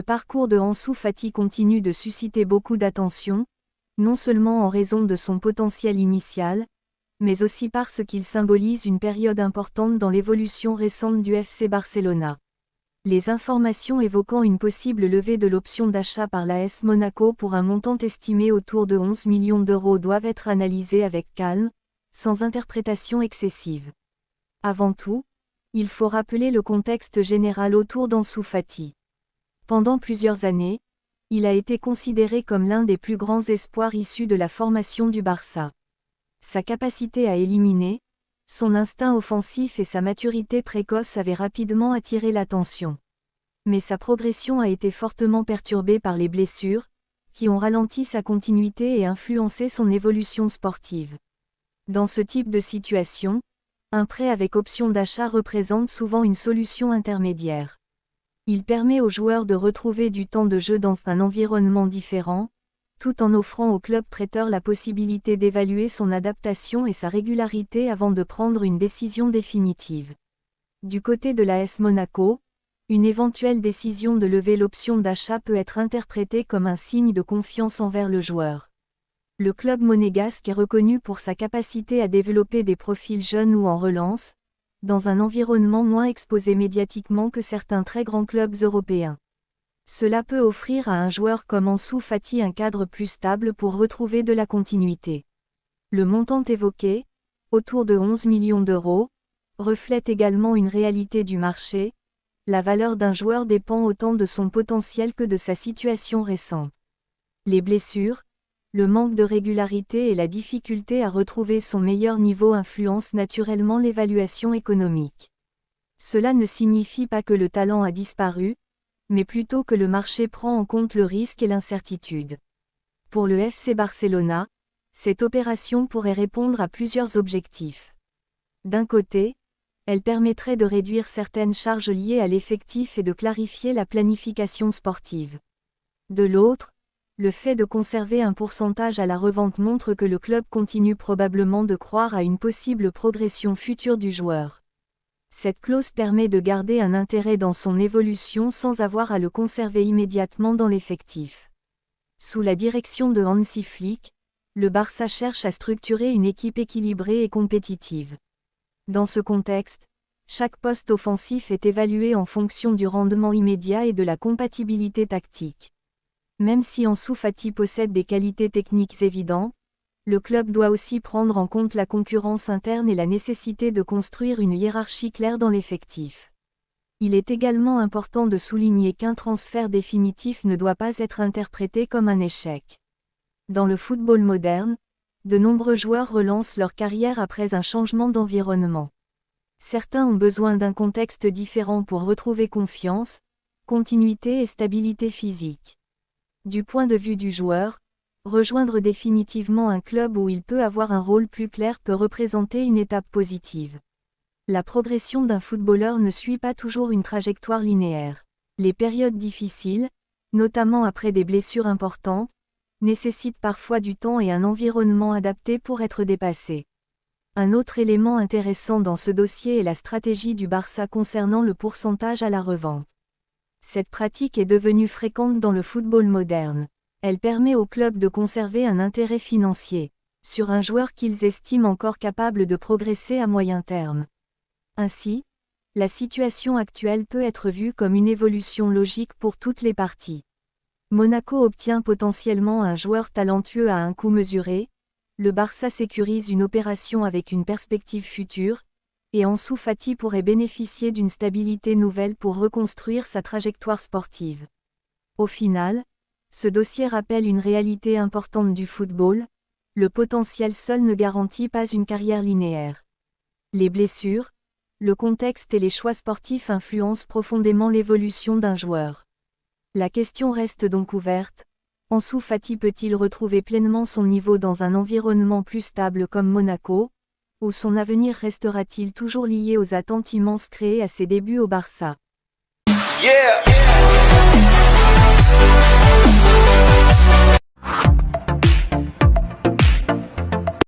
parcours de Ansu Fati continue de susciter beaucoup d'attention, non seulement en raison de son potentiel initial, mais aussi parce qu'il symbolise une période importante dans l'évolution récente du FC Barcelona. Les informations évoquant une possible levée de l'option d'achat par l'AS Monaco pour un montant estimé autour de 11 millions d'euros doivent être analysées avec calme, sans interprétation excessive. Avant tout, il faut rappeler le contexte général autour d'Ansu Fati. Pendant plusieurs années, il a été considéré comme l'un des plus grands espoirs issus de la formation du Barça. Sa capacité à éliminer, son instinct offensif et sa maturité précoce avaient rapidement attiré l'attention. Mais sa progression a été fortement perturbée par les blessures, qui ont ralenti sa continuité et influencé son évolution sportive. Dans ce type de situation, un prêt avec option d'achat représente souvent une solution intermédiaire. Il permet aux joueurs de retrouver du temps de jeu dans un environnement différent, tout en offrant au club prêteur la possibilité d'évaluer son adaptation et sa régularité avant de prendre une décision définitive. Du côté de l'AS Monaco, une éventuelle décision de lever l'option d'achat peut être interprétée comme un signe de confiance envers le joueur. Le club monégasque est reconnu pour sa capacité à développer des profils jeunes ou en relance, dans un environnement moins exposé médiatiquement que certains très grands clubs européens. Cela peut offrir à un joueur comme Ansu Fati un cadre plus stable pour retrouver de la continuité. Le montant évoqué, autour de 11 millions d'euros, reflète également une réalité du marché. La valeur d'un joueur dépend autant de son potentiel que de sa situation récente. Les blessures, le manque de régularité et la difficulté à retrouver son meilleur niveau influencent naturellement l'évaluation économique. Cela ne signifie pas que le talent a disparu, mais plutôt que le marché prend en compte le risque et l'incertitude. Pour le FC Barcelona, cette opération pourrait répondre à plusieurs objectifs. D'un côté, elle permettrait de réduire certaines charges liées à l'effectif et de clarifier la planification sportive. De l'autre, le fait de conserver un pourcentage à la revente montre que le club continue probablement de croire à une possible progression future du joueur. Cette clause permet de garder un intérêt dans son évolution sans avoir à le conserver immédiatement dans l'effectif. Sous la direction de Hansi Flick, le Barça cherche à structurer une équipe équilibrée et compétitive. Dans ce contexte, chaque poste offensif est évalué en fonction du rendement immédiat et de la compatibilité tactique. Même si Ansu Fati possède des qualités techniques évidentes, le club doit aussi prendre en compte la concurrence interne et la nécessité de construire une hiérarchie claire dans l'effectif. Il est également important de souligner qu'un transfert définitif ne doit pas être interprété comme un échec. Dans le football moderne, de nombreux joueurs relancent leur carrière après un changement d'environnement. Certains ont besoin d'un contexte différent pour retrouver confiance, continuité et stabilité physique. Du point de vue du joueur, rejoindre définitivement un club où il peut avoir un rôle plus clair peut représenter une étape positive. La progression d'un footballeur ne suit pas toujours une trajectoire linéaire. Les périodes difficiles, notamment après des blessures importantes, nécessitent parfois du temps et un environnement adapté pour être dépassés. Un autre élément intéressant dans ce dossier est la stratégie du Barça concernant le pourcentage à la revente. Cette pratique est devenue fréquente dans le football moderne. Elle permet aux clubs de conserver un intérêt financier sur un joueur qu'ils estiment encore capable de progresser à moyen terme. Ainsi, la situation actuelle peut être vue comme une évolution logique pour toutes les parties. Monaco obtient potentiellement un joueur talentueux à un coût mesuré, le Barça sécurise une opération avec une perspective future, et Ansu Fati pourrait bénéficier d'une stabilité nouvelle pour reconstruire sa trajectoire sportive. Au final, ce dossier rappelle une réalité importante du football, le potentiel seul ne garantit pas une carrière linéaire. Les blessures, le contexte et les choix sportifs influencent profondément l'évolution d'un joueur. La question reste donc ouverte. Ansu Fati peut-il retrouver pleinement son niveau dans un environnement plus stable comme Monaco, ou son avenir restera-t-il toujours lié aux attentes immenses créées à ses débuts au Barça? Yeah.